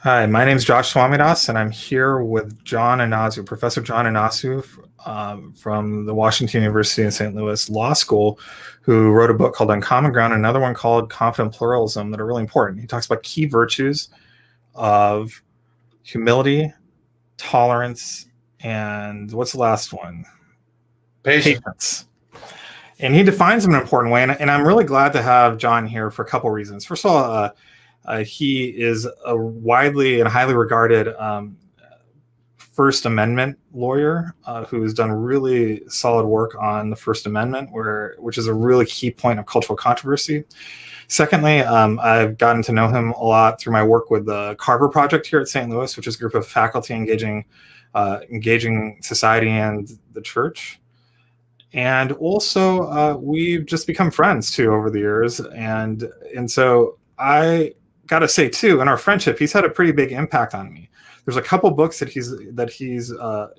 Hi, my name is Josh Swamidas, and I'm here with John Inazu, Professor John Inazu from the Washington University in St. Louis Law School, who wrote a book called Uncommon Ground, and another one called Confident Pluralism that are really important. He talks about key virtues of humility, tolerance, and what's the last one? Patient. Patience. And he defines them in an important way, and I'm really glad to have John here for a couple reasons. First of all, he is a widely and highly regarded First Amendment lawyer who's done really solid work on the First Amendment, which is a really key point of cultural controversy. Secondly, I've gotten to know him a lot through my work with the Carver Project here at St. Louis, which is a group of faculty engaging society and the church. And also, we've just become friends too over the years, and so I got to say too, in our friendship, he's had a pretty big impact on me. There's a couple books that he's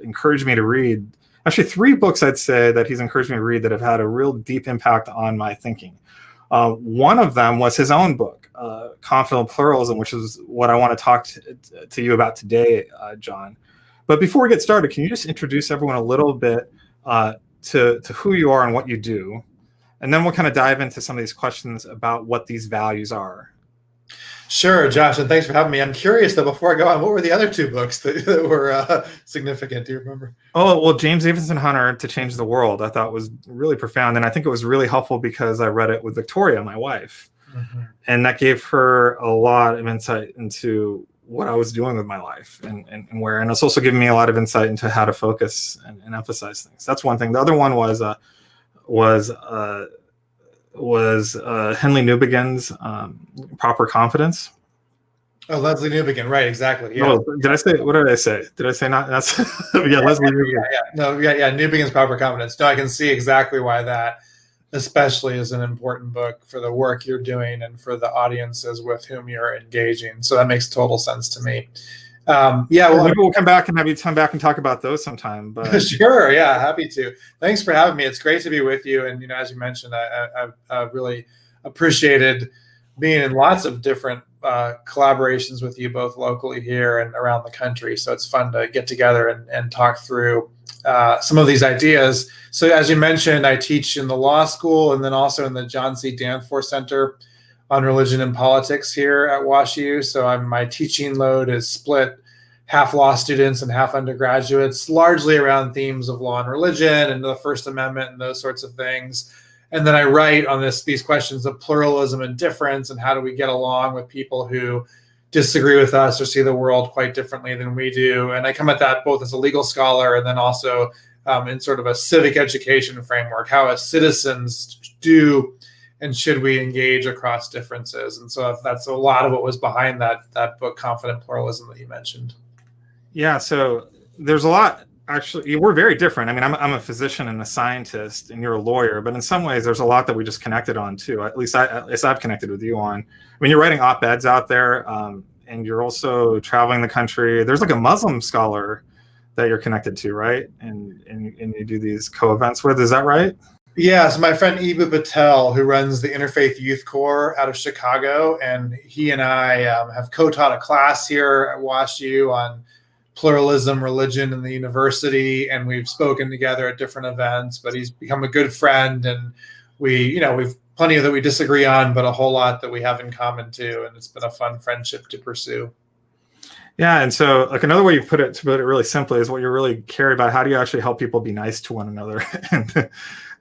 encouraged me to read. Actually, three books I'd say that he's encouraged me to read that have had a real deep impact on my thinking. One of them was his own book, Confident Pluralism, which is what I want to talk to you about today, John. But before we get started, can you just introduce everyone a little bit to who you are and what you do? And then we'll kind of dive into some of these questions about what these values are. Sure, Josh, and thanks for having me. I'm curious, though, before I go on, what were the other two books that were significant? Do you remember? Oh, well, James Davison Hunter, To Change the World, I thought was really profound. And I think it was really helpful because I read it with Victoria, my wife. Mm-hmm. And that gave her a lot of insight into what I was doing with my life and it's also given me a lot of insight into how to focus and emphasize things. That's one thing. The other one was Henley Newbegin's Proper Confidence. Oh, Leslie Newbegin, right? Exactly. Yeah. Oh, did I say? What did I say? Did I say not? That's Leslie Newbegin. Newbegin's Proper Confidence. No, I can see exactly why that, especially, is an important book for the work you're doing and for the audiences with whom you're engaging. So that makes total sense to me. Maybe we'll come back and have you come back and talk about those sometime. But sure, yeah, happy to. Thanks for having me. It's great to be with you. And as you mentioned, I've really appreciated being in lots of different collaborations with you, both locally here and around the country. So it's fun to get together and talk through some of these ideas. So as you mentioned, I teach in the law school and then also in the John C. Danforth Center on Religion and Politics here at WashU. So my teaching load is split half law students and half undergraduates, largely around themes of law and religion and the First Amendment and those sorts of things. And then I write on these questions of pluralism and difference and how do we get along with people who disagree with us or see the world quite differently than we do. And I come at that both as a legal scholar and then also in sort of a civic education framework, how as citizens do and should we engage across differences. And so that's a lot of what was behind that book, Confident Pluralism, that you mentioned. Yeah, so there's a lot. Actually, we're very different. I mean, I'm a physician and a scientist, and you're a lawyer. But in some ways, there's a lot that we just connected on too. At least I've connected with you on. I mean, you're writing op-eds out there, and you're also traveling the country. There's like a Muslim scholar that you're connected to, right? And you do these co-events with. Is that right? Yeah, so my friend Ibu Patel, who runs the Interfaith Youth Corps out of Chicago, and he and I have co-taught a class here at WashU on pluralism, religion in the university, and we've spoken together at different events, but he's become a good friend, and we've plenty that we disagree on, but a whole lot that we have in common too, and it's been a fun friendship to pursue. Yeah, and so like another way you put it, to put it really simply, is what you really care about. How do you actually help people be nice to one another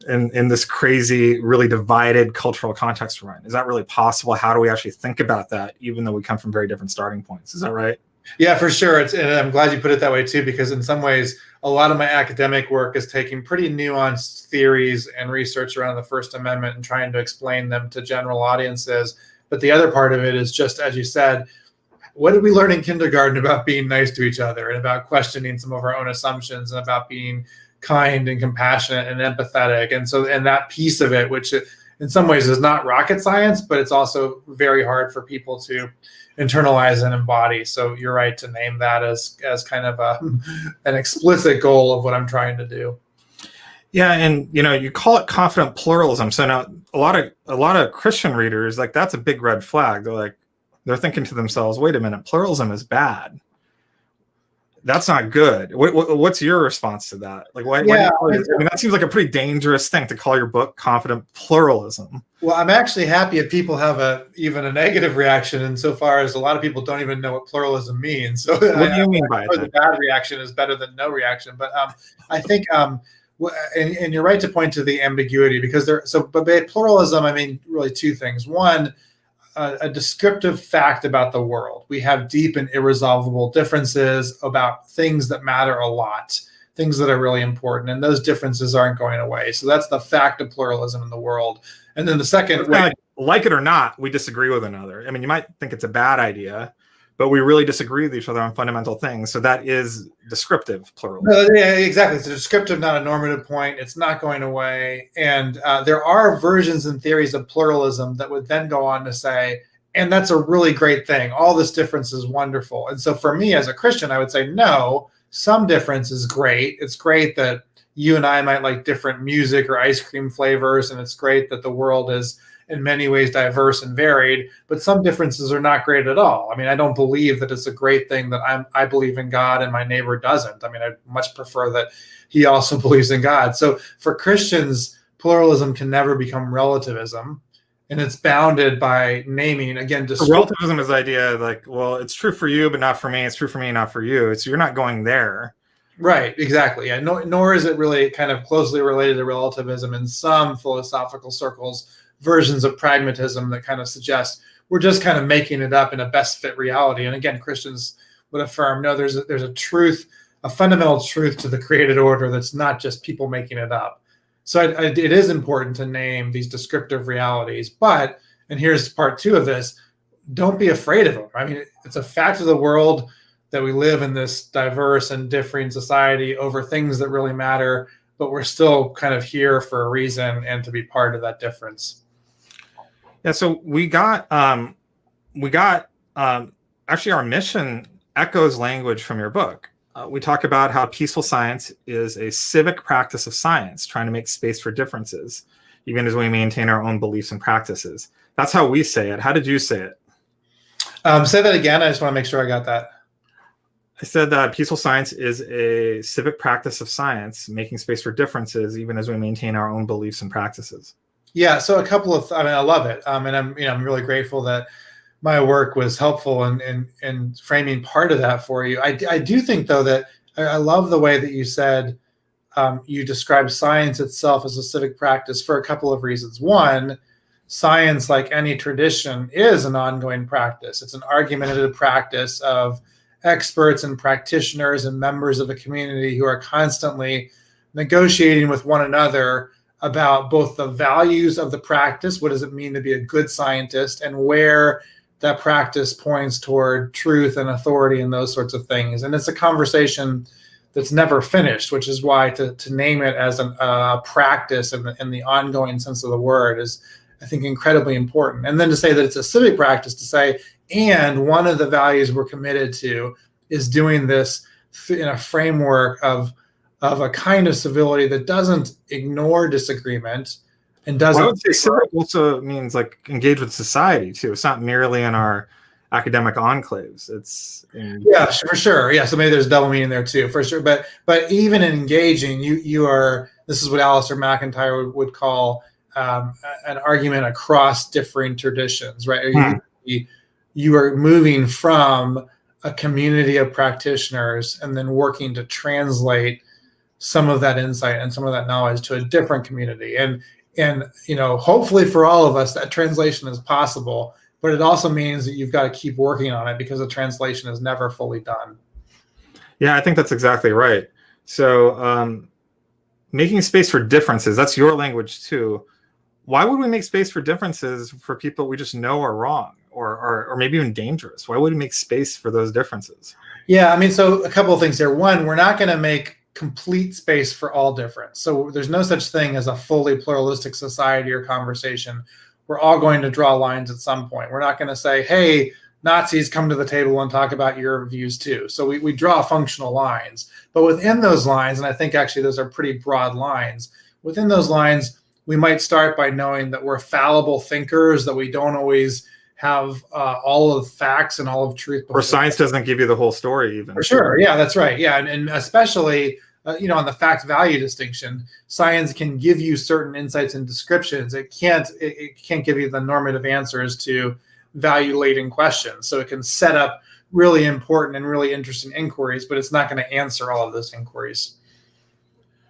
and in this crazy, really divided cultural context we're in? Is that really possible? How do we actually think about that, even though we come from very different starting points? Is that right? Yeah, for sure. And I'm glad you put it that way too, because in some ways, a lot of my academic work is taking pretty nuanced theories and research around the First Amendment and trying to explain them to general audiences. But the other part of it is just, as you said, what did we learn in kindergarten about being nice to each other and about questioning some of our own assumptions and about being kind and compassionate and empathetic? And that piece of it, which in some ways is not rocket science, but it's also very hard for people to internalize and embody. So you're right to name that as kind of an explicit goal of what I'm trying to do. Yeah, and you call it confident pluralism. So now a lot of Christian readers, like, that's a big red flag. They're like, They're thinking to themselves, wait a minute, pluralism is bad. That's not good. What's your response to that? Like, why that seems like a pretty dangerous thing to call your book Confident Pluralism. Well, I'm actually happy if people have even a negative reaction, insofar as a lot of people don't even know what pluralism means. So what do you mean by that? The bad reaction is better than no reaction. But I think, and you're right to point to the ambiguity, because but by pluralism, I mean really two things. One, a descriptive fact about the world. We have deep and irresolvable differences about things that matter a lot, things that are really important, and those differences aren't going away. So that's the fact of pluralism in the world. And then the second, like it or not, we disagree with another. I mean, you might think it's a bad idea, but we really disagree with each other on fundamental things. So that is descriptive pluralism. Yeah, exactly. It's a descriptive, not a normative point. It's not going away. And there are versions and theories of pluralism that would then go on to say, and that's a really great thing. All this difference is wonderful. And so for me as a Christian, I would say, no, some difference is great. It's great that you and I might like different music or ice cream flavors, and it's great that the world is in many ways diverse and varied, but some differences are not great at all. I mean, I don't believe that it's a great thing that I believe in God and my neighbor doesn't. I mean, I much prefer that he also believes in God. So for Christians, pluralism can never become relativism, and it's bounded by naming, again, relativism is the idea like, well, it's true for you, but not for me. It's true for me, not for you. So you're not going there. Right, exactly. Yeah, nor is it really kind of closely related to relativism in some philosophical circles. Versions of pragmatism that kind of suggest we're just kind of making it up in a best fit reality. And again, Christians would affirm, no, there's a truth, a fundamental truth to the created order that's not just people making it up. So it is important to name these descriptive realities. But, and here's part two of this, don't be afraid of them. I mean, it's a fact of the world that we live in this diverse and differing society over things that really matter, but we're still kind of here for a reason and to be part of that difference. Yeah, so we got actually our mission echoes language from your book. We talk about how peaceful science is a civic practice of science, trying to make space for differences, even as we maintain our own beliefs and practices. That's how we say it. How did you say it? Say that again. I just want to make sure I got that. I said that peaceful science is a civic practice of science, making space for differences, even as we maintain our own beliefs and practices. Yeah, so I mean, I love it, and I'm really grateful that my work was helpful in framing part of that for you. I do think, though, that I love the way that you said you describe science itself as a civic practice for a couple of reasons. One, science, like any tradition, is an ongoing practice. It's an argumentative practice of experts and practitioners and members of a community who are constantly negotiating with one another about both the values of the practice, what does it mean to be a good scientist, and where that practice points toward truth and authority and those sorts of things. And it's a conversation that's never finished, which is why to name it as a practice in the ongoing sense of the word is, I think, incredibly important. And then to say that it's a civic practice, to say, and one of the values we're committed to is doing this in a framework of a kind of civility that doesn't ignore disagreement and doesn't. Well, I would say civic also means like engage with society too. It's not merely in our academic enclaves. It's yeah, for sure. Yeah, so maybe there's double meaning there too, for sure. But even in engaging, you are. This is what Alistair McIntyre would call an argument across differing traditions, right? You are moving from a community of practitioners and then working to translate some of that insight and some of that knowledge to a different community. And hopefully for all of us, that translation is possible, but it also means that you've got to keep working on it because the translation is never fully done. Yeah, I think that's exactly right. So making space for differences, that's your language too. Why would we make space for differences for people we just know are wrong or maybe even dangerous? Why would we make space for those differences? Yeah, I mean, so a couple of things here. One, we're not going to make complete space for all difference. So there's no such thing as a fully pluralistic society or conversation. We're all going to draw lines at some point. We're not going to say, hey, Nazis, come to the table and talk about your views too. So we draw functional lines. But within those lines, and I think actually those are pretty broad lines, within those lines, we might start by knowing that we're fallible thinkers, that we don't always have all of facts and all of truth. Or science doesn't give you the whole story even. For sure. Yeah, that's right. Yeah. And especially, on the fact value distinction, science can give you certain insights and descriptions. It can't give you the normative answers to value laden questions. So it can set up really important and really interesting inquiries, but it's not going to answer all of those inquiries.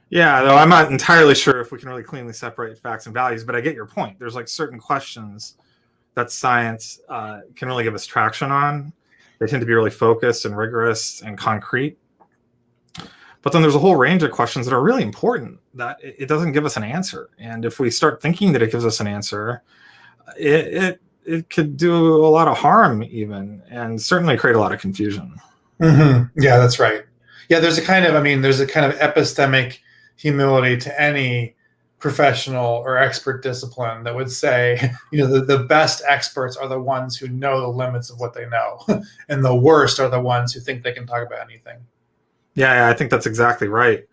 Yeah, though I'm not entirely sure if we can really cleanly separate facts and values, but I get your point. There's like certain questions that science can really give us traction on. They tend to be really focused and rigorous and concrete. But then there's a whole range of questions that are really important that it doesn't give us an answer. And if we start thinking that it gives us an answer, it could do a lot of harm even, and certainly create a lot of confusion. Mm-hmm. Yeah, that's right. Yeah, there's a kind of epistemic humility to any professional or expert discipline that would say, the best experts are the ones who know the limits of what they know, and the worst are the ones who think they can talk about anything. Yeah, I think that's exactly right.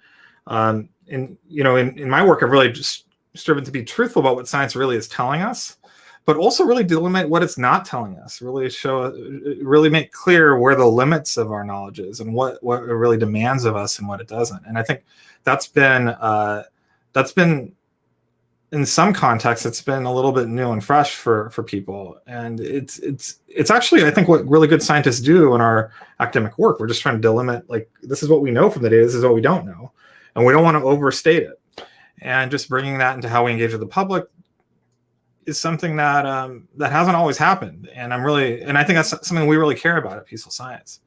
In my work, I've really just striven to be truthful about what science really is telling us, but also really delimit what it's not telling us. Really make clear where the limits of our knowledge is and what it really demands of us and what it doesn't. And I think that's been in some contexts, it's been a little bit new and fresh for people. And it's actually, I think, what really good scientists do in our academic work. We're just trying to delimit, like, this is what we know from the data, this is what we don't know. And we don't want to overstate it. And just bringing that into how we engage with the public is something that hasn't always happened. And I think that's something we really care about at Peaceful Science.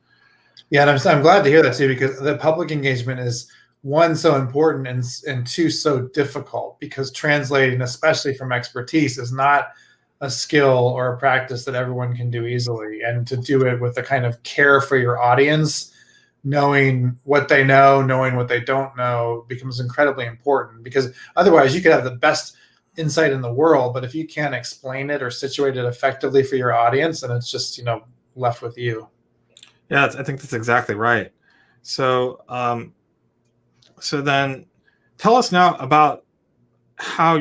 Yeah, and I'm glad to hear that too, because the public engagement is, one, so important, and two, so difficult, because translating, especially from expertise, is not a skill or a practice that everyone can do easily. And to do it with the kind of care for your audience, knowing what they know, knowing what they don't know, becomes incredibly important, because otherwise you could have the best insight in the world, but if you can't explain it or situate it effectively for your audience, then it's just, left with you. Yeah, I think that's exactly right. So then tell us now about how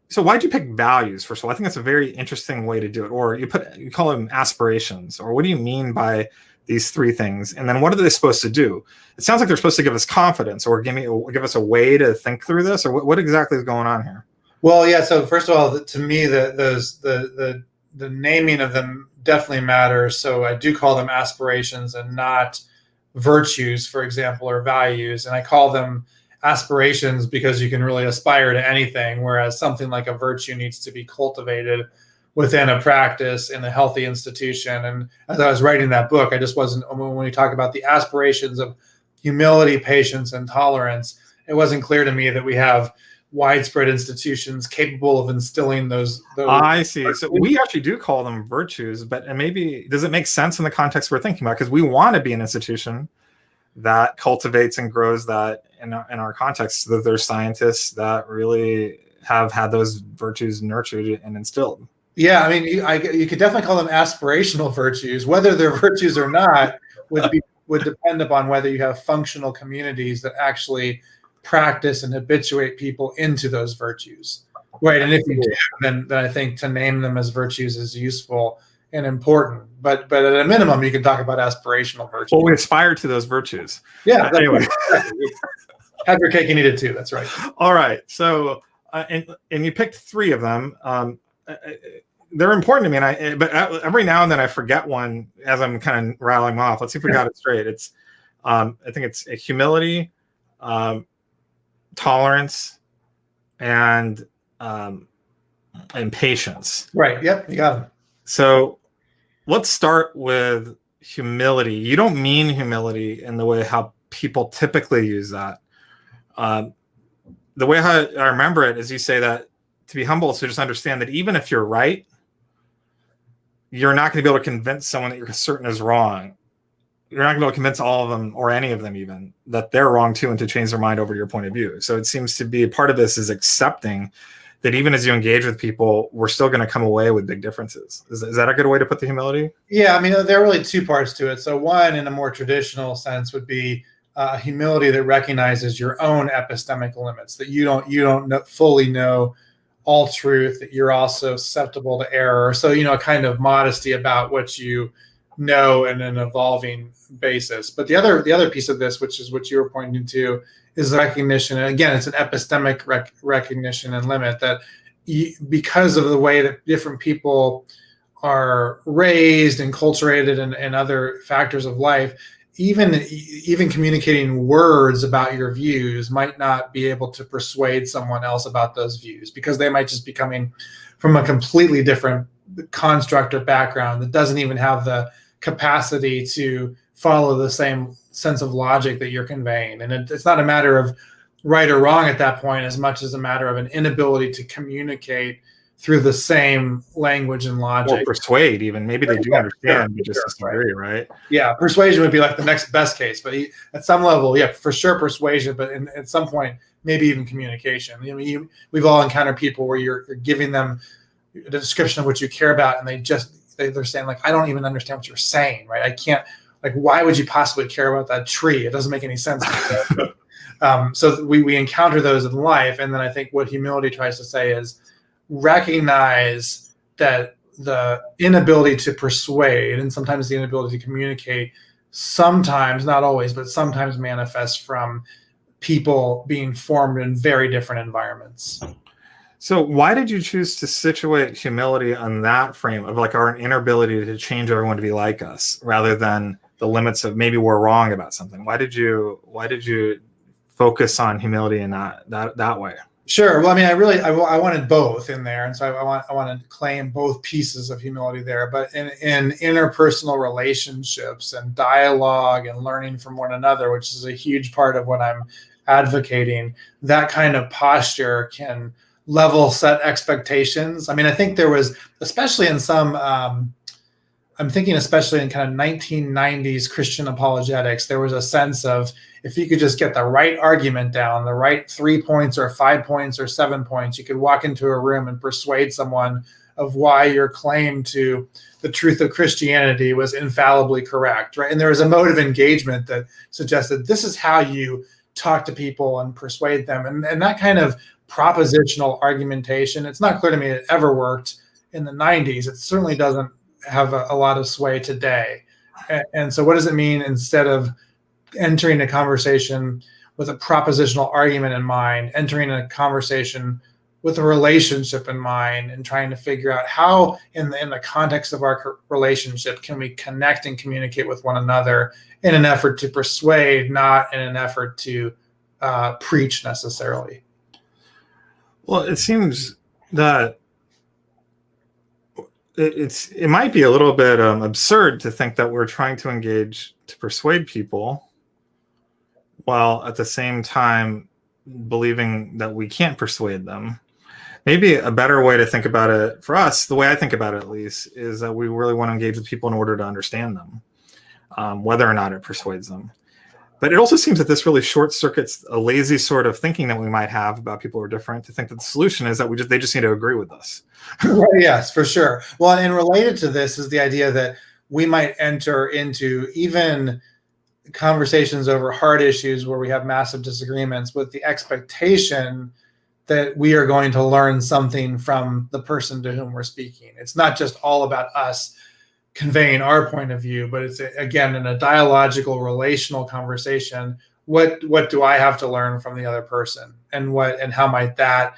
so why'd you pick values, first of all? I think that's a very interesting way to do it. Or you call them aspirations, or what do you mean by these three things? And then what are they supposed to do? It sounds like they're supposed to give us confidence or give us a way to think through this, or what exactly is going on here? Well, yeah. So first of all, to me, the naming of them definitely matters. So I do call them aspirations and not virtues, for example, or values. And I call them aspirations because you can really aspire to anything, whereas something like a virtue needs to be cultivated within a practice in a healthy institution. And as I was writing that book, I just wasn't, when we talk about the aspirations of humility, patience, and tolerance, it wasn't clear to me that we have widespread institutions capable of instilling those. I see. So we actually do call them virtues, but maybe does it make sense in the context we're thinking about? Because we want to be an institution that cultivates and grows that in our context, so that there's scientists that really have had those virtues nurtured and instilled. Yeah, I mean, you could definitely call them aspirational virtues. Whether they're virtues or not would depend upon whether you have functional communities that actually practice and habituate people into those virtues, right? And if you do, then I think to name them as virtues is useful and important. But at a minimum, you can talk about aspirational virtues. Well, we aspire to those virtues. Yeah. Anyway, have your cake and eat it too. That's right. All right. So and you picked three of them. They're important to me, but every now and then I forget one as I'm kind of rattling them off. Let's see if we got it straight. It's I think it's humility, tolerance, and patience. Right. Yep. You got them. So let's start with humility. You don't mean humility in the way how people typically use that. The way how I remember it is you say that to be humble is to just understand that even if you're right, you're not going to be able to convince someone that you're certain is wrong. You're not going to be able to convince all of them, or any of them even, that they're wrong too, and to change their mind over to your point of view. So it seems to be a part of this is accepting that even as you engage with people, we're still going to come away with big differences. Is that a good way to put the humility? Yeah, I mean, there are really two parts to it. So one, in a more traditional sense, would be humility that recognizes your own epistemic limits, that you don't fully know all truth, that you're also susceptible to error. So, a kind of modesty about what you know in an evolving basis. But the other piece of this, which is what you were pointing to, is recognition. And again, it's an epistemic recognition and limit that because of the way that different people are raised and culturated and other factors of life, even communicating words about your views might not be able to persuade someone else about those views, because they might just be coming from a completely different construct or background that doesn't even have the capacity to follow the same sense of logic that you're conveying. And it's not a matter of right or wrong at that point, as much as a matter of an inability to communicate through the same language and logic. Or persuade, even. Maybe they do understand, but just disagree, right? Yeah, persuasion would be like the next best case. But at some level, yeah, for sure persuasion, but at some point, maybe even communication. We've all encountered people where you're giving them the description of what you care about, and they're saying, like, I don't even understand what you're saying, right? I can't, like, why would you possibly care about that tree? It doesn't make any sense. So we encounter those in life. And then I think what humility tries to say is recognize that the inability to persuade, and sometimes the inability to communicate, sometimes, not always, but sometimes manifests from people being formed in very different environments. So why did you choose to situate humility on that frame of like our inability to change everyone to be like us, rather than the limits of maybe we're wrong about something? Why did you focus on humility in that way? Sure. Well, I mean, I wanted both in there, and so I want to claim both pieces of humility there. But in interpersonal relationships and dialogue and learning from one another, which is a huge part of what I'm advocating, that kind of posture can level set expectations. I mean, I think there was, especially in some, I'm thinking especially in kind of 1990s Christian apologetics, there was a sense of, if you could just get the right argument down, the right 3 points or 5 points or 7 points, you could walk into a room and persuade someone of why your claim to the truth of Christianity was infallibly correct, right? And there was a mode of engagement that suggested this is how you talk to people and persuade them. And that kind of propositional argumentation, it's not clear to me it ever worked in the 90s. It certainly doesn't have a lot of sway today. And so what does it mean, instead of entering a conversation with a propositional argument in mind, entering a conversation with a relationship in mind, and trying to figure out how in the context of our relationship can we connect and communicate with one another in an effort to persuade, not in an effort to preach necessarily. Well, it seems that it might be a little bit absurd to think that we're trying to engage to persuade people, while at the same time believing that we can't persuade them. Maybe a better way to think about it, for us, the way I think about it at least, is that we really want to engage with people in order to understand them, whether or not it persuades them. But it also seems that this really short circuits a lazy sort of thinking that we might have about people who are different, to think that the solution is that they just need to agree with us. Yes, for sure. Well, and related to this is the idea that we might enter into even conversations over hard issues where we have massive disagreements with the expectation that we are going to learn something from the person to whom we're speaking. It's not just all about us conveying our point of view, but it's, again, in a dialogical, relational conversation, what do I have to learn from the other person, and how might that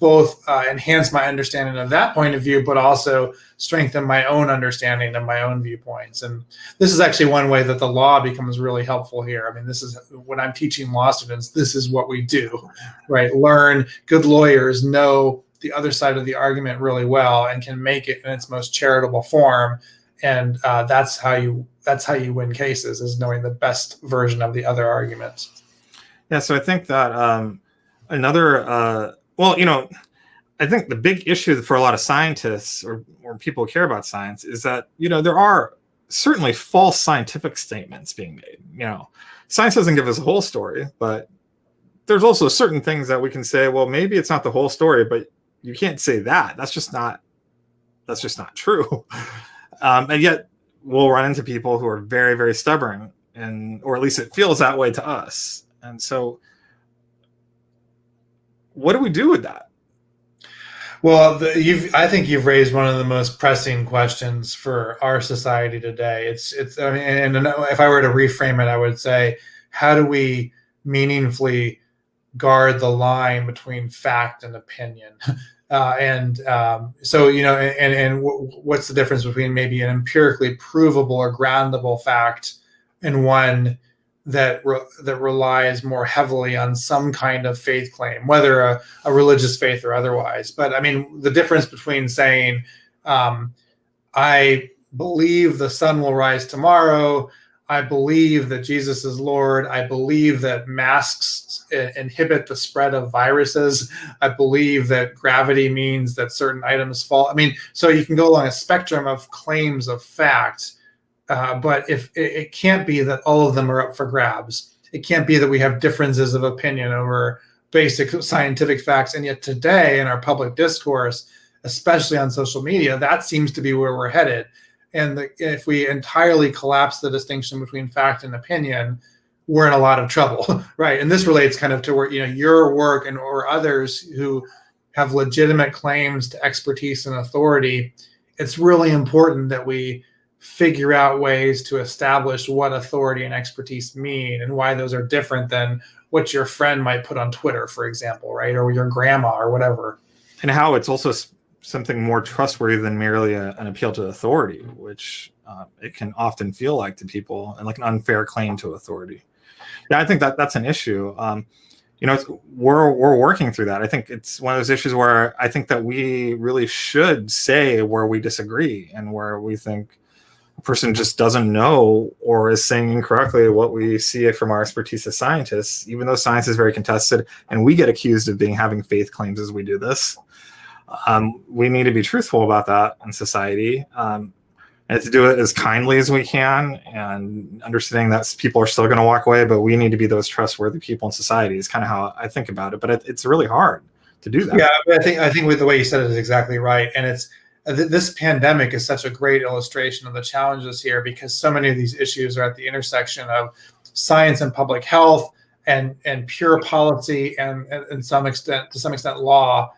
both enhance my understanding of that point of view, but also strengthen my own understanding of my own viewpoints. And this is actually one way that the law becomes really helpful here. I mean, this is when I'm teaching law students, this is what we do, right? Learn. Good lawyers know the other side of the argument really well and can make it in its most charitable form. And that's how you win cases, is knowing the best version of the other argument. Yeah. So I think that I think the big issue for a lot of scientists or people who care about science is that, there are certainly false scientific statements being made. Science doesn't give us a whole story, but there's also certain things that we can say, well, maybe it's not the whole story, but you can't say that. That's just not true. And yet we'll run into people who are very, very stubborn, or at least it feels that way to us. And so what do we do with that? Well, I think you've raised one of the most pressing questions for our society today. I mean, and if I were to reframe it, I would say, how do we meaningfully guard the line between fact and opinion? So, what's the difference between maybe an empirically provable or groundable fact and one that relies more heavily on some kind of faith claim, whether a religious faith or otherwise? But I mean, the difference between saying, I believe the sun will rise tomorrow, I believe that Jesus is Lord, I believe that masks inhibit the spread of viruses, I believe that gravity means that certain items fall. I mean, so you can go along a spectrum of claims of fact, but if it can't be that all of them are up for grabs. It can't be that we have differences of opinion over basic scientific facts. And yet today in our public discourse, especially on social media, that seems to be where we're headed. And if we entirely collapse the distinction between fact and opinion, we're in a lot of trouble, right? And this relates kind of to where, your work or others who have legitimate claims to expertise and authority. It's really important that we figure out ways to establish what authority and expertise mean and why those are different than what your friend might put on Twitter, for example, right? Or your grandma or whatever. And how it's also something more trustworthy than merely an appeal to authority, which it can often feel like to people, and like an unfair claim to authority. Yeah, I think that's an issue. We're working through that. I think it's one of those issues where I think that we really should say where we disagree and where we think a person just doesn't know or is saying incorrectly what we see from our expertise as scientists, even though science is very contested and we get accused of having faith claims as we do this. We need to be truthful about that in society, and to do it as kindly as we can, and understanding that people are still going to walk away, but we need to be those trustworthy people in society is kind of how I think about it. But it's really hard to do that. Yeah, I think with the way you said it is exactly right. And this pandemic is such a great illustration of the challenges here, because so many of these issues are at the intersection of science and public health and pure policy and to some extent law.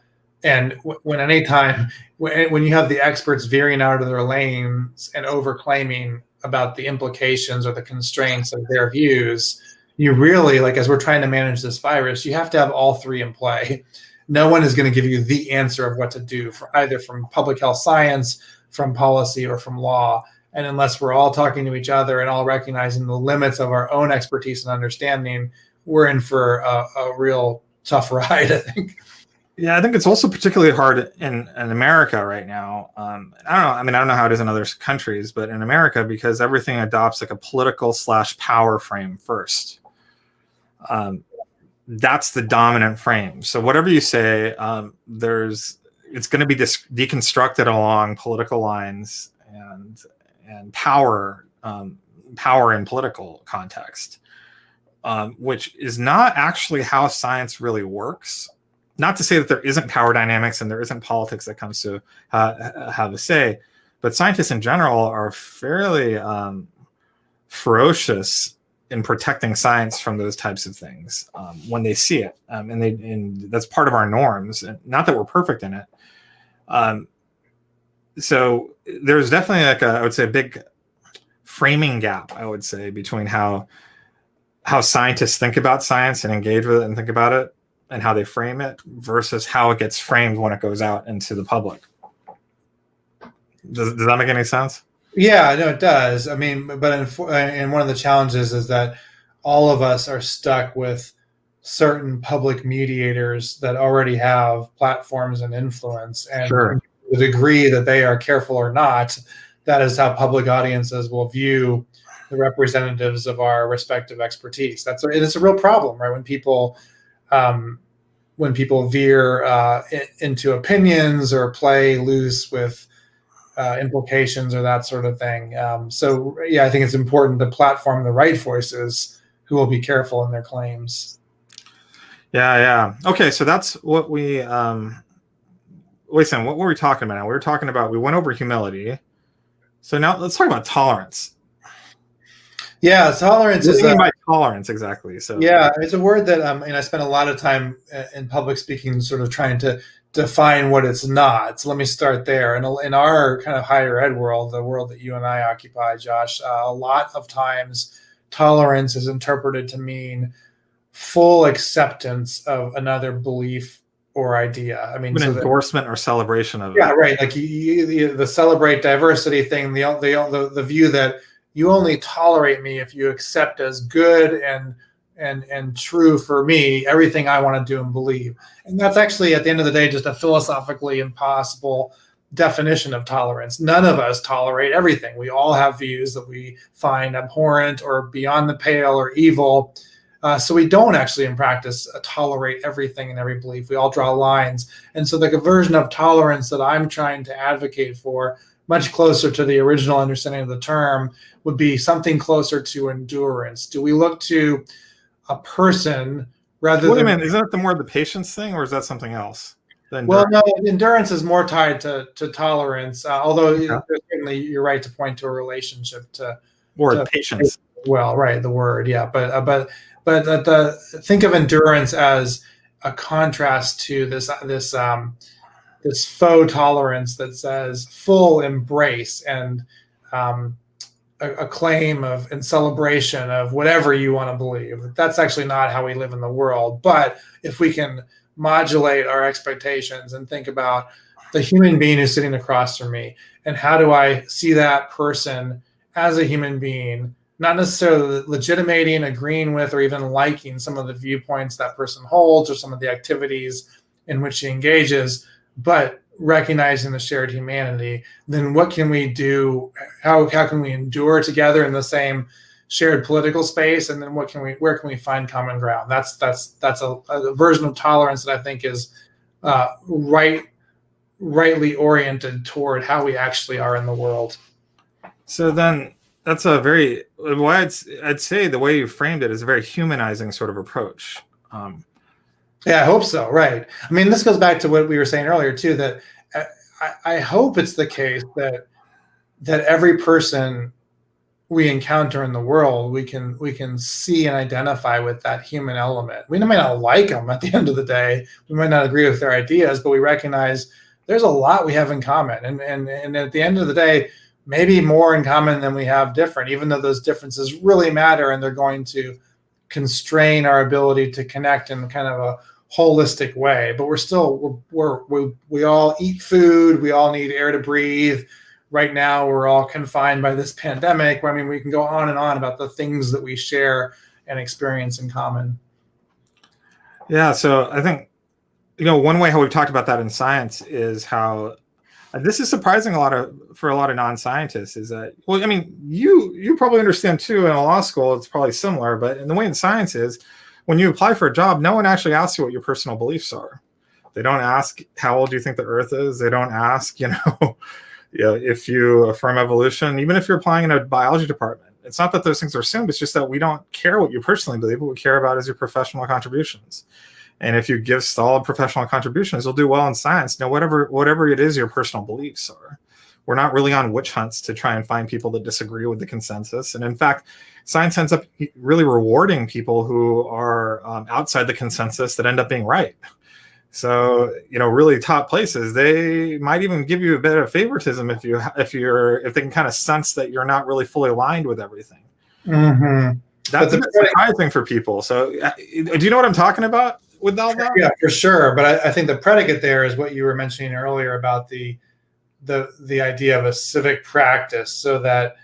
And when you have the experts veering out of their lanes and overclaiming about the implications or the constraints of their views, you really, like, as we're trying to manage this virus, you have to have all three in play. No one is going to give you the answer of what to do, either from public health science, from policy, or from law. And unless we're all talking to each other and all recognizing the limits of our own expertise and understanding, we're in for a real tough ride, I think. Yeah, I think it's also particularly hard in America right now. I don't know. I mean, I don't know how it is in other countries, but in America, because everything adopts like a political/power frame first. That's the dominant frame. So whatever you say, it's going to be deconstructed along political lines and power in political context, which is not actually how science really works. Not to say that there isn't power dynamics and there isn't politics that comes to have a say, but scientists in general are fairly ferocious in protecting science from those types of things when they see it, and that's part of our norms. And not that we're perfect in it. So there's definitely I would say a big framing gap, I would say, between how scientists think about science and engage with it and think about it, and how they frame it versus how it gets framed when it goes out into the public. Does that make any sense? Yeah, no, it does. I mean, but and one of the challenges is that all of us are stuck with certain public mediators that already have platforms and influence. And Sure. the degree that they are careful or not, that is how public audiences will view the representatives of our respective expertise. It's a real problem, right? When people veer into opinions or play loose with implications or that sort of thing. So yeah, I think it's important to platform the right voices who will be careful in their claims. Yeah. Okay, so that's what we. Wait a second. What were we talking about now? We went over humility. So now let's talk about tolerance. Yeah, tolerance What do you mean by tolerance exactly? So yeah, it's a word that and I spent a lot of time in public speaking, sort of trying to define what it's not. So let me start there. In our kind of higher ed world, the world that you and I occupy, Josh, a lot of times tolerance is interpreted to mean full acceptance of another belief or idea. I mean, An so endorsement or celebration of it. yeah, right. Like the celebrate diversity thing, the view that you only tolerate me if you accept as good and true for me everything I want to do and believe. And that's actually, at the end of the day, just a philosophically impossible definition of tolerance. None of us tolerate everything. We all have views that we find abhorrent or beyond the pale or evil. So we don't actually in practice tolerate everything and every belief. We all draw lines. And so the version of tolerance that I'm trying to advocate for, much closer to the original understanding of the term, would be something closer to endurance. Do we look to a person rather Wait a than... minute, isn't it the more the patience thing, or is that something else? Well, no, endurance is more tied to tolerance, although Yeah. certainly you're right to point to a relationship to patience. Well, right, the word, yeah, but think of endurance as a contrast to this faux tolerance that says full embrace and a claim of and celebration of whatever you want to believe. That's actually not how we live in the world. But if we can modulate our expectations and think about the human being who's sitting across from me, and how do I see that person as a human being, not necessarily legitimating, agreeing with, or even liking some of the viewpoints that person holds or some of the activities in which she engages, but recognizing the shared humanity, then what can we do? How can we endure together in the same shared political space? And then where can we find common ground? That's a version of tolerance that I think is rightly oriented toward how we actually are in the world. So then that's a very, I'd say the way you framed it is a very humanizing sort of approach. Yeah, I hope so. Right. I mean, this goes back to what we were saying earlier too, that I hope it's the case that every person we encounter in the world, we can see and identify with that human element. We might not like them at the end of the day. We might not agree with their ideas, but we recognize there's a lot we have in common. And at the end of the day, maybe more in common than we have different, even though those differences really matter and they're going to constrain our ability to connect in kind of a holistic way. But we all eat food. We all need air to breathe. Right now, we're all confined by this pandemic. I mean, we can go on and on about the things that we share and experience in common. Yeah. So I think, one way how we've talked about that in science is how this is surprising for a lot of non-scientists is that, well, I mean, you probably understand too in a law school, it's probably similar, but in the way in science is when you apply for a job, no one actually asks you what your personal beliefs are. They don't ask how old you think the earth is. They don't ask, if you affirm evolution, even if you're applying in a biology department. It's not that those things are assumed. It's just that we don't care what you personally believe. What we care about is your professional contributions. And if you give solid professional contributions, you'll do well in science. Whatever it is your personal beliefs are. We're not really on witch hunts to try and find people that disagree with the consensus. And in fact, science ends up really rewarding people who are outside the consensus that end up being right. So, really top places, they might even give you a bit of favoritism if they can kind of sense that you're not really fully aligned with everything. Mm-hmm. That's a bit surprising for people. So, do you know what I'm talking about with all that? Yeah, for sure. But I think the predicate there is what you were mentioning earlier about the idea of a civic practice, so that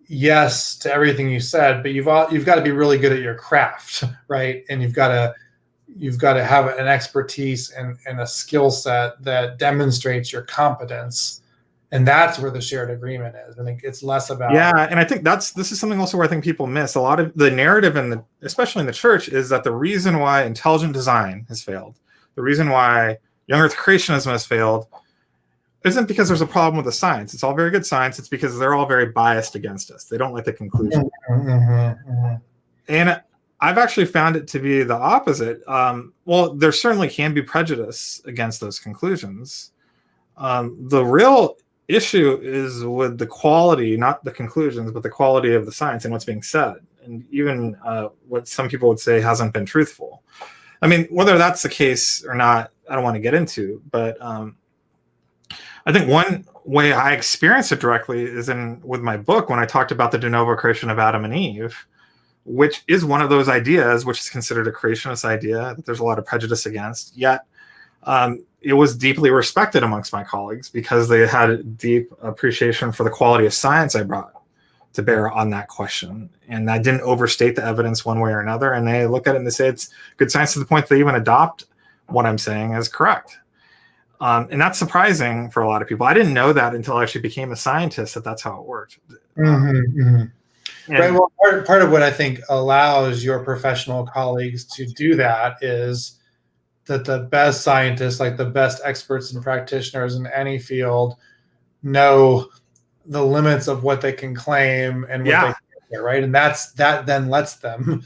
yes to everything you said, but you've got to be really good at your craft, right? And you've got to have an expertise and a skill set that demonstrates your competence. And that's where the shared agreement is. I think it's less about... Yeah, and I think this is something also where I think people miss. A lot of the narrative, especially in the church, is that the reason why intelligent design has failed, the reason why young earth creationism has failed, isn't because there's a problem with the science. It's all very good science. It's because they're all very biased against us. They don't like the conclusion. And I've actually found it to be the opposite. Well, there certainly can be prejudice against those conclusions. The real issue is with the quality, not the conclusions, but the quality of the science and what's being said. And even what some people would say hasn't been truthful. I mean, whether that's the case or not, I don't want to get into, but I think one way I experience it directly is with my book when I talked about the de novo creation of Adam and Eve, which is one of those ideas which is considered a creationist idea that there's a lot of prejudice against. Yet it was deeply respected amongst my colleagues because they had a deep appreciation for the quality of science I brought to bear on that question. And I didn't overstate the evidence one way or another. And they look at it and they say it's good science to the point that they even adopt what I'm saying as correct. And that's surprising for a lot of people. I didn't know that until I actually became a scientist, that's how it worked. Right. Well, part of what I think allows your professional colleagues to do that is that the best scientists, like the best experts and practitioners in any field, know the limits of what they can claim and what they can get, right? And that then lets them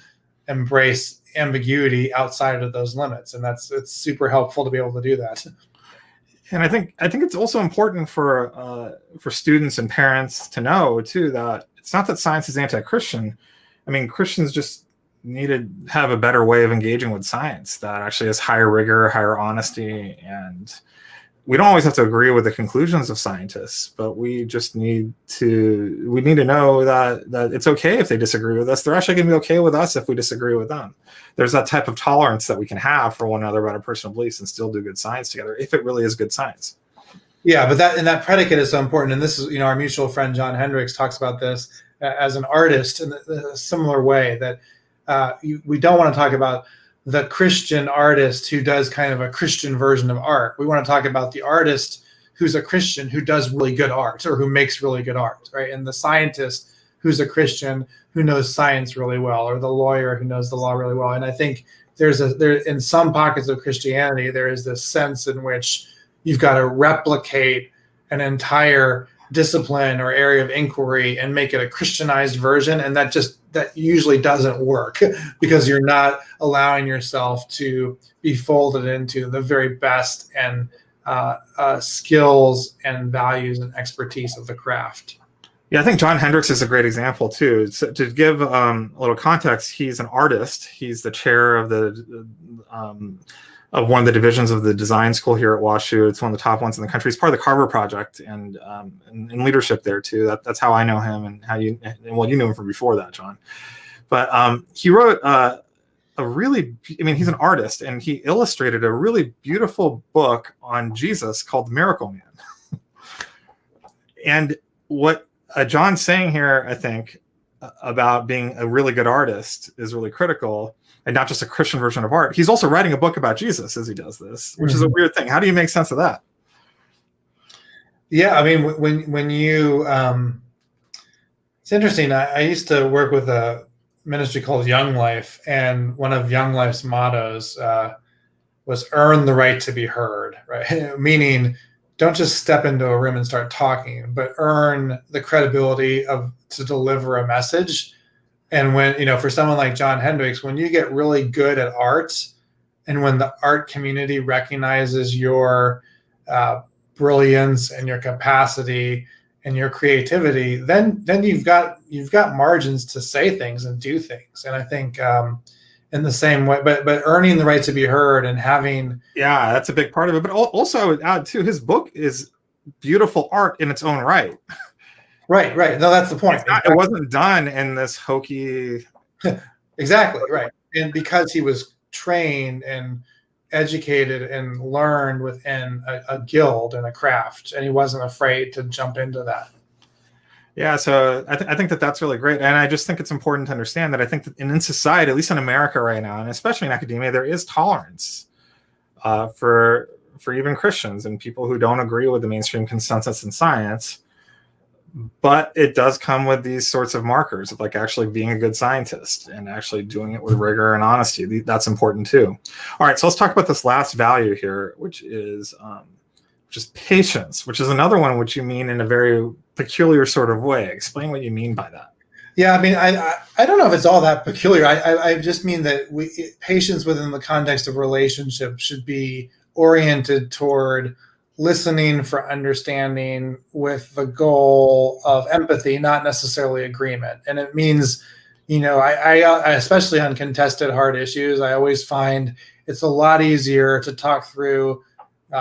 embrace ambiguity outside of those limits. And it's super helpful to be able to do that. And I think it's also important for students and parents to know too that it's not that science is anti-Christian. I mean, Christians just need to have a better way of engaging with science that actually has higher rigor, higher honesty, and we don't always have to agree with the conclusions of scientists, but we just need to know that it's okay if they disagree with us. They're actually going to be okay with us if we disagree with them. There's that type of tolerance that we can have for one another about our personal beliefs and still do good science together if it really is good science. Yeah, but that predicate is so important. And this is, our mutual friend John Hendricks talks about this as an artist in a similar way, that we don't want to talk about the Christian artist who does kind of a Christian version of art. We want to talk about the artist who's a Christian who does really good art or who makes really good art, right? And the scientist who's a Christian who knows science really well, or the lawyer who knows the law really well. And I think there in some pockets of Christianity, there is this sense in which you've got to replicate an entire discipline or area of inquiry and make it a Christianized version. And that usually doesn't work because you're not allowing yourself to be folded into the very best and skills and values and expertise of the craft. Yeah, I think John Hendricks is a great example too. So to give a little context, he's an artist. He's the chair of one of the divisions of the design school here at WashU. It's one of the top ones in the country. He's part of the Carver Project and leadership there too. That's how I know him and you knew him from before that, John. But he wrote he's an artist and he illustrated a really beautiful book on Jesus called The Miracle Man. And what John's saying here, I think, about being a really good artist is really critical. And not just a Christian version of art. He's also writing a book about Jesus as he does this, which is a weird thing. How do you make sense of that? Yeah, I mean, when you, it's interesting. I used to work with a ministry called Young Life, and one of Young Life's mottos was "earn the right to be heard." Right, meaning don't just step into a room and start talking, but earn the credibility to deliver a message. And when, for someone like John Hendricks, when you get really good at art and when the art community recognizes your brilliance and your capacity and your creativity, then you've got margins to say things and do things. And I think in the same way, but earning the right to be heard and having. Yeah, that's a big part of it. But also I would add too, his book is beautiful art in its own right. Right. No, that's the point. It wasn't done in this hokey. Exactly, right. And because he was trained and educated and learned within a guild and a craft, and he wasn't afraid to jump into that. Yeah, so I think that's really great. And I just think it's important to understand that I think that in society, at least in America right now, and especially in academia, there is tolerance for even Christians and people who don't agree with the mainstream consensus in science. But it does come with these sorts of markers of like actually being a good scientist and actually doing it with rigor and honesty. That's important too. All right, so let's talk about this last value here, which is patience, which is another one which you mean in a very peculiar sort of way. Explain what you mean by that. Yeah, I mean, I don't know if it's all that peculiar. I just mean that patience within the context of relationship should be oriented toward listening for understanding with the goal of empathy, not necessarily agreement. And it means, I especially on contested hard issues, I always find it's a lot easier to talk through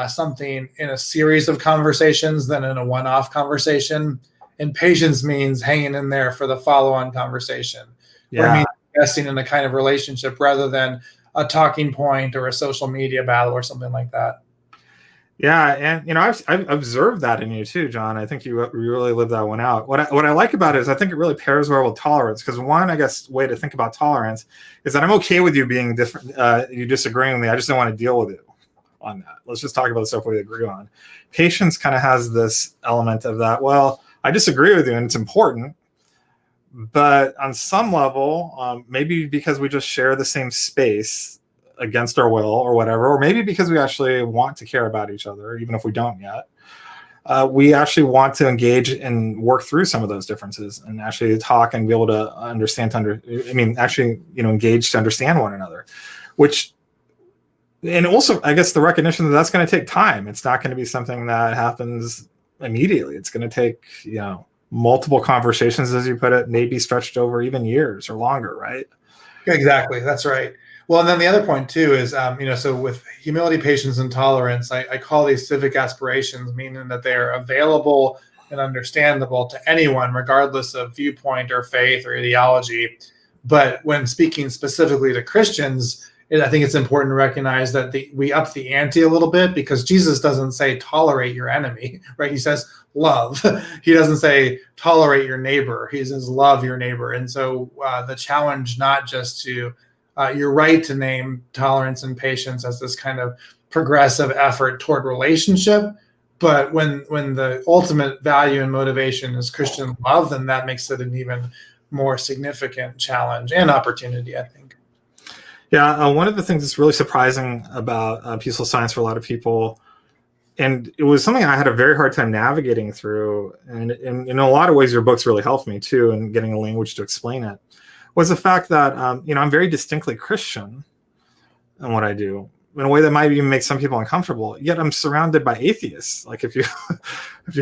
something in a series of conversations than in a one-off conversation. And patience means hanging in there for the follow-on conversation. Or it means investing in a kind of relationship rather than a talking point or a social media battle or something like that. Yeah, and I've observed that in you too, John. I think you really live that one out. What I like about it is I think it really pairs well with tolerance, because one, I guess, way to think about tolerance is that I'm okay with you being different, you disagreeing with me. I just don't want to deal with it on that. Let's just talk about the stuff we agree on. Patience kind of has this element of that. Well, I disagree with you, and it's important, but on some level, maybe because we just share the same space against our will or whatever, or maybe because we actually want to care about each other, even if we don't yet, we actually want to engage and work through some of those differences and actually talk and be able to engage to understand one another, and also, I guess, the recognition that that's going to take time. It's not going to be something that happens immediately. It's going to take, multiple conversations, as you put it, maybe stretched over even years or longer, right? Exactly. That's right. Well, and then the other point too is, so with humility, patience, and tolerance, I call these civic aspirations, meaning that they are available and understandable to anyone, regardless of viewpoint or faith or ideology. But when speaking specifically to Christians, I think it's important to recognize that we up the ante a little bit, because Jesus doesn't say tolerate your enemy, right? He says love. He doesn't say tolerate your neighbor. He says love your neighbor. And so the challenge, not just to you're right to name tolerance and patience as this kind of progressive effort toward relationship, but when the ultimate value and motivation is Christian love, then that makes it an even more significant challenge and opportunity, I think. Yeah, one of the things that's really surprising about peaceful science for a lot of people, and it was something I had a very hard time navigating through, and in a lot of ways your books really helped me too in getting a language to explain it, was the fact that I'm very distinctly Christian in what I do, in a way that might even make some people uncomfortable. Yet I'm surrounded by atheists. Like if you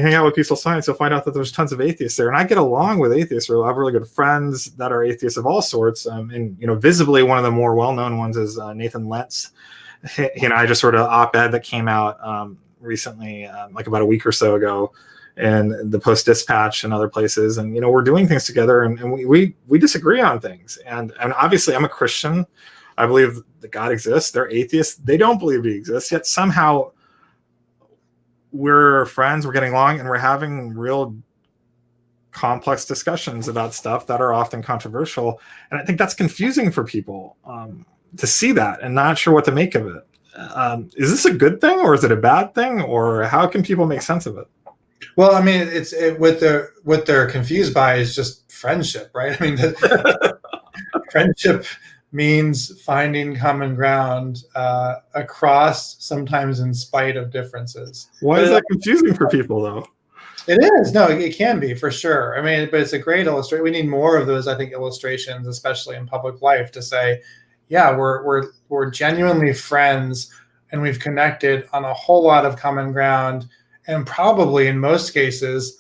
hang out with peaceful science, you'll find out that there's tons of atheists there, and I get along with atheists. I have really good friends that are atheists of all sorts. And visibly one of the more well-known ones is Nathan Lentz. I just sort of op-ed that came out recently, like about a week or so ago, and the Post-Dispatch and other places. And we're doing things together, and we disagree on things. And obviously I'm a Christian. I believe that God exists. They're atheists. They don't believe he exists. Yet somehow we're friends, we're getting along, and we're having real complex discussions about stuff that are often controversial. And I think that's confusing for people to see that and not sure what to make of it. Is this a good thing, or is it a bad thing, or how can people make sense of it? Well, I mean, what they're confused by is just friendship, right? I mean, friendship means finding common ground across, sometimes in spite of differences. Why is that confusing for people, though? It is. No, it can be, for sure. I mean, but it's a great illustration. We need more of those, I think, illustrations, especially in public life, to say, yeah, we're genuinely friends, and we've connected on a whole lot of common ground, and probably in most cases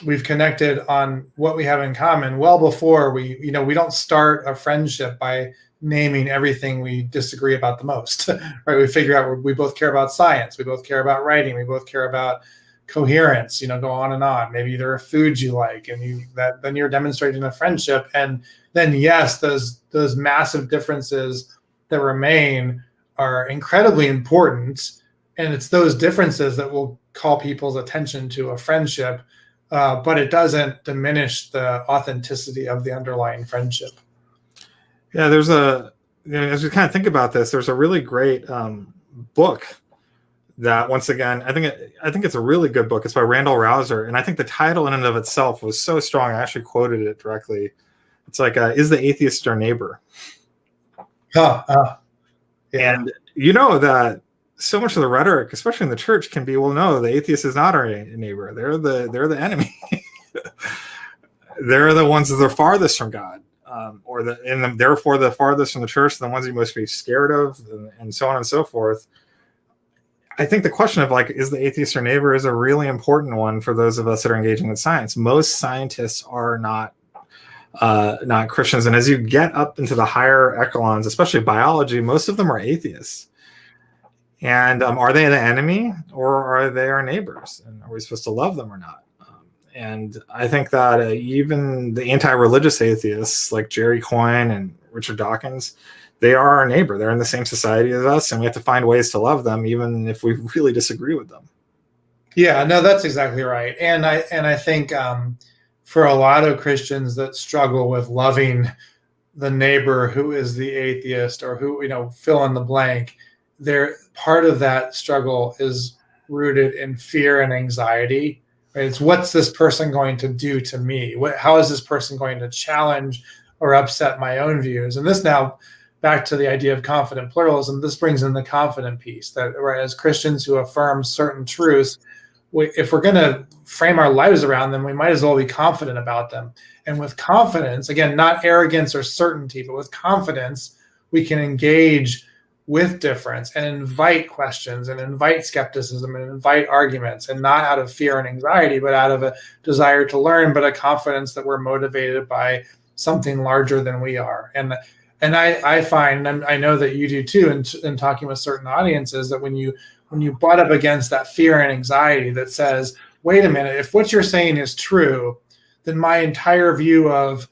we've connected on what we have in common well before we don't start a friendship by naming everything we disagree about the most, right? We figure out we both care about science, we both care about writing, we both care about coherence, go on and on. Maybe there are foods you like, and then you're demonstrating a friendship. And then yes, those massive differences that remain are incredibly important, and it's those differences that will call people's attention to a friendship. But it doesn't diminish the authenticity of the underlying friendship. Yeah, there's as we kind of think about this, there's a really great book that, once again, I think it's a really good book. It's by Randall Rouser, and I think the title in and of itself was so strong. I actually quoted it directly. It's like, "Is the atheist our neighbor?" Yeah. And that so much of the rhetoric, especially in the church, can be, well, no, the atheist is not our neighbor. They're the enemy. They're the ones that are farthest from God, therefore the farthest from the church, the ones you must be scared of, and so on and so forth. I think the question of, like, is the atheist our neighbor, is a really important one for those of us that are engaging with science. Most scientists are not not Christians. And as you get up into the higher echelons, especially biology, most of them are atheists. And are they the enemy, or are they our neighbors? And are we supposed to love them or not? And I think that even the anti-religious atheists like Jerry Coyne and Richard Dawkins, they are our neighbor. They're in the same society as us, and we have to find ways to love them, even if we really disagree with them. Yeah, no, that's exactly right. And I think for a lot of Christians that struggle with loving the neighbor who is the atheist, or who, fill in the blank, part of that struggle is rooted in fear and anxiety. Right? It's, what's this person going to do to me? How is this person going to challenge or upset my own views? And this, now back to the idea of confident pluralism, this brings in the confident piece, that, right, as Christians who affirm certain truths, if we're going to frame our lives around them, we might as well be confident about them. And with confidence, again, not arrogance or certainty, but with confidence, we can engage with difference and invite questions and invite skepticism and invite arguments, and not out of fear and anxiety, but out of a desire to learn, but a confidence that we're motivated by something larger than we are. And I find, and I know that you do too, in talking with certain audiences, that when you butt up against that fear and anxiety that says, wait a minute, if what you're saying is true, then my entire view of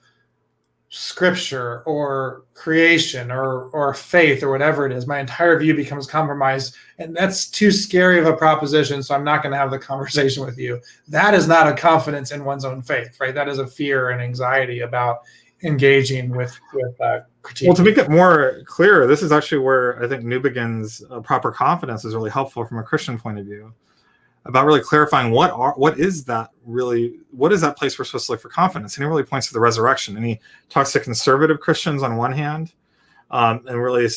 scripture or creation or faith or whatever it is, my entire view becomes compromised, and that's too scary of a proposition, so I'm not going to have the conversation with you. That is not a confidence in one's own faith, right? That is a fear and anxiety about engaging with critique. Well, to make it more clear, this is actually where I think Newbegin's proper confidence is really helpful from a Christian point of view, about really clarifying what is that place we're supposed to look for confidence. And he really points to the resurrection, and he talks to conservative Christians on one hand, and really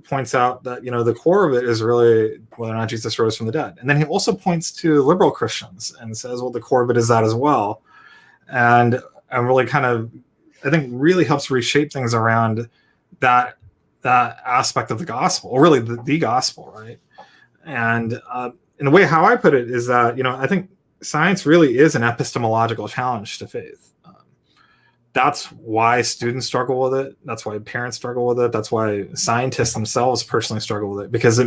points out that the core of it is really whether or not Jesus rose from the dead. And then he also points to liberal Christians and says, well, the core of it is that as well, and really kind of, I think, really helps reshape things around that aspect of the gospel, or really the gospel, right? And in a way, how I put it is that, I think science really is an epistemological challenge to faith. That's why students struggle with it. That's why parents struggle with it. That's why scientists themselves personally struggle with it, because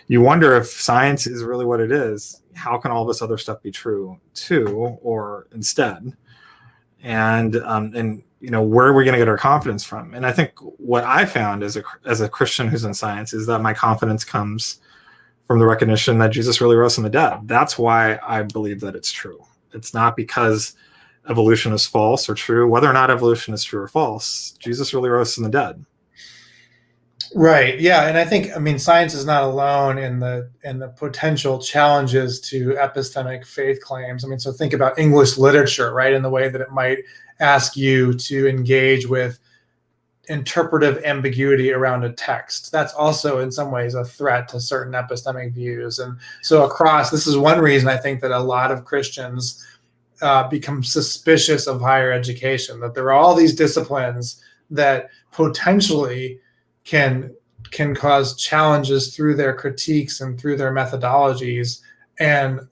you wonder, if science is really what it is, how can all this other stuff be true too, or instead? And where are we going to get our confidence from? And I think what I found as a Christian who's in science is that my confidence comes from the recognition that Jesus really rose from the dead. That's why I believe that it's true. It's not because evolution is false or true. Whether or not evolution is true or false, Jesus really rose from the dead. Right. Yeah. And I think, science is not alone in the potential challenges to epistemic faith claims. So think about English literature, right? In the way that it might ask you to engage with interpretive ambiguity around a text. That's also in some ways a threat to certain epistemic views. And so this is one reason I think that a lot of Christians become suspicious of higher education, that there are all these disciplines that potentially can cause challenges through their critiques and through their methodologies. And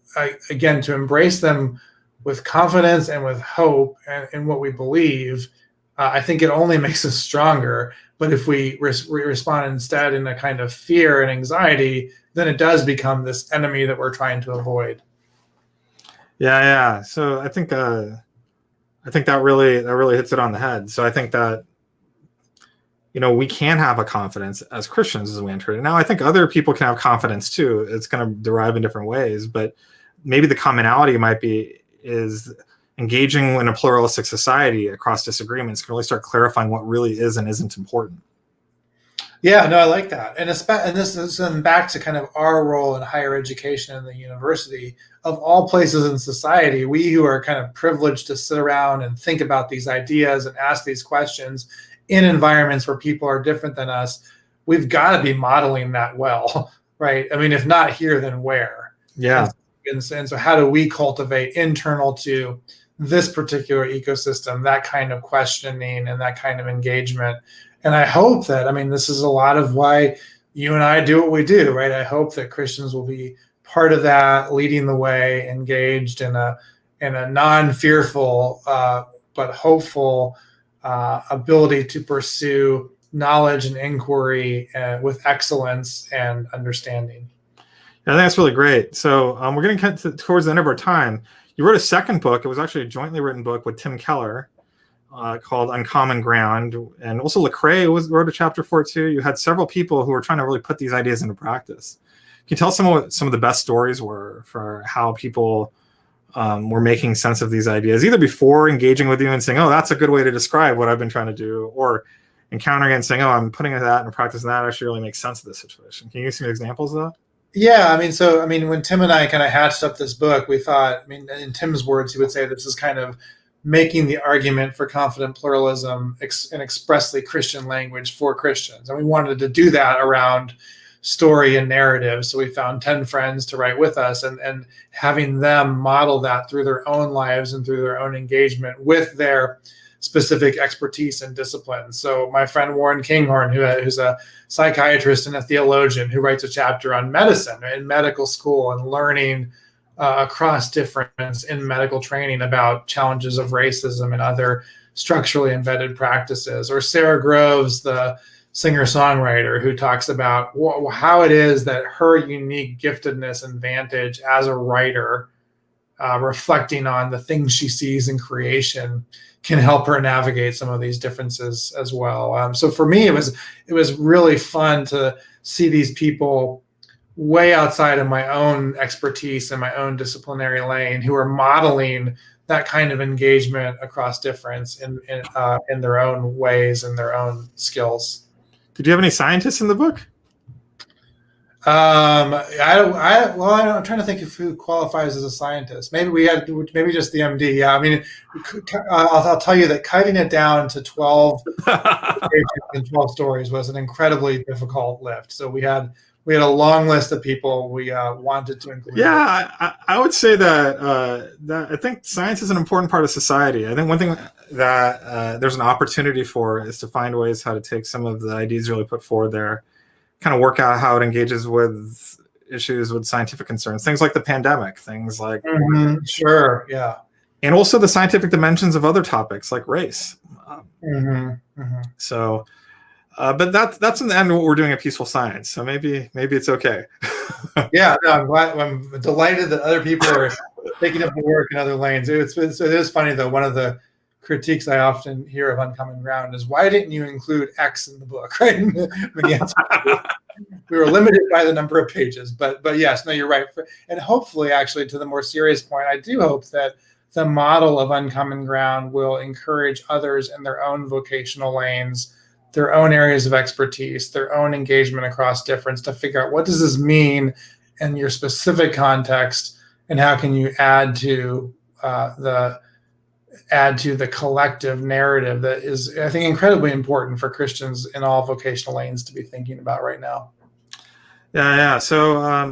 again, to embrace them with confidence and with hope in what we believe, I think it only makes us stronger. But if we respond instead in a kind of fear and anxiety, then it does become this enemy that we're trying to avoid. Yeah. So I think that really hits it on the head. So I think that we can have a confidence as Christians as we enter it. Now, I think other people can have confidence too. It's going to derive in different ways, but maybe the commonality is engaging in a pluralistic society across disagreements can really start clarifying what really is and isn't important. Yeah, no, I like that. And this is back to kind of our role in higher education and the university. Of all places in society, we who are kind of privileged to sit around and think about these ideas and ask these questions in environments where people are different than us, we've got to be modeling that well, right? If not here, then where? Yeah. And so how do we cultivate internal to this particular ecosystem that kind of questioning and that kind of engagement? And I hope that, this is a lot of why you and I do what we do, right? I hope that Christians will be part of that, leading the way, engaged in a non-fearful but hopeful ability to pursue knowledge and inquiry with excellence and understanding. I think that's really great. So we're getting towards the end of our time. You wrote a second book. It was actually a jointly written book with Tim Keller called Uncommon Ground. And also Lecrae wrote a chapter for it too. You had several people who were trying to really put these ideas into practice. Can you tell us what some of the best stories were for how people were making sense of these ideas, either before engaging with you and saying, oh, that's a good way to describe what I've been trying to do, or encountering it and saying, oh, I'm putting that into practice and that actually really makes sense of this situation. Can you give some examples of that? Yeah, when Tim and I kind of hatched up this book, we thought, in Tim's words, he would say this is kind of making the argument for confident pluralism in expressly Christian language for Christians. And we wanted to do that around story and narrative. So we found 10 friends to write with us, and having them model that through their own lives and through their own engagement with their specific expertise and discipline. So my friend Warren Kinghorn, who's a psychiatrist and a theologian, who writes a chapter on medicine in medical school and learning across difference in medical training about challenges of racism and other structurally embedded practices. Or Sarah Groves, the singer-songwriter, who talks about how it is that her unique giftedness and vantage as a writer, reflecting on the things she sees in creation, can help her navigate some of these differences as well. So for me, it was really fun to see these people way outside of my own expertise and my own disciplinary lane, who are modeling that kind of engagement across difference in their own ways and their own skills. Did you have any scientists in the book? I'm trying to think of who qualifies as a scientist. Maybe just the MD. Yeah, I'll tell you that cutting it down to 12 pages and 12 stories was an incredibly difficult lift. So we had a long list of people we wanted to include. Yeah, I would say that I think science is an important part of society. I think one thing that there's an opportunity for is to find ways how to take some of the ideas really put forward there, kind of work out how it engages with issues with scientific concerns, things like the pandemic, things like sure, yeah, and also the scientific dimensions of other topics like race. So, but that's in the end what we're doing at Peaceful Science. So maybe it's okay. Yeah, no, I'm delighted that other people are taking up the work in other lanes. It is funny though. One of the critiques I often hear of Uncommon Ground is, why didn't you include X in the book? Right? We were limited by the number of pages, but yes, no, you're right. And hopefully, actually, to the more serious point, I do hope that the model of Uncommon Ground will encourage others in their own vocational lanes, their own areas of expertise, their own engagement across difference, to figure out what does this mean in your specific context, and how can you add to the collective narrative that is, I think, incredibly important for Christians in all vocational lanes to be thinking about right now. Yeah. So I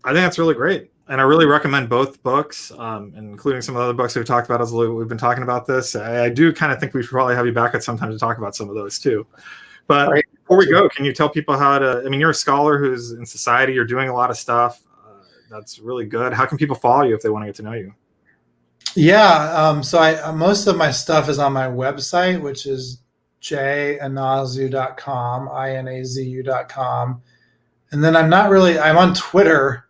think that's really great. And I really recommend both books, including some of the other books we've talked about as we've been talking about this. I do kind of think we should probably have you back at some time to talk about some of those too. But before we go, can you tell people how to, you're a scholar who's in society, you're doing a lot of stuff. That's really good. How can people follow you if they want to get to know you? Yeah, so most of my stuff is on my website, which is jinazu.com, inazu.com. And then I'm on Twitter.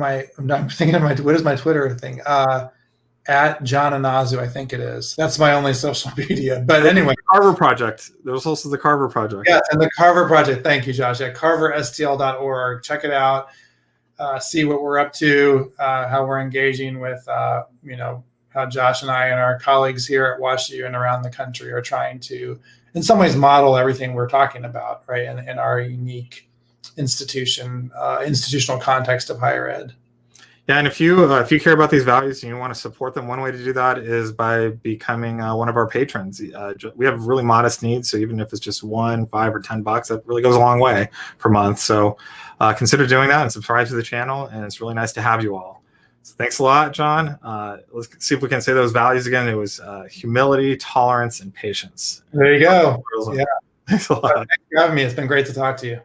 I'm thinking of what is my Twitter thing? At John Inazu, I think it is. That's my only social media. But anyway. Carver Project. There's also the Carver Project. Yeah, and the Carver Project. Thank you, Josh. At carverstl.org. Check it out. See what we're up to, how we're engaging with, how Josh and I and our colleagues here at WashU and around the country are trying to, in some ways, model everything we're talking about, right, in our unique institutional context of higher ed. Yeah, and if you care about these values and you want to support them, one way to do that is by becoming one of our patrons. We have really modest needs, so even if it's just $1, $5, or $10, that really goes a long way per month. So consider doing that and subscribe to the channel. And it's really nice to have you all. So thanks a lot, John. Let's see if we can say those values again. It was humility, tolerance, and patience. There you go. Yeah. Thanks a lot. Thanks for having me. It's been great to talk to you.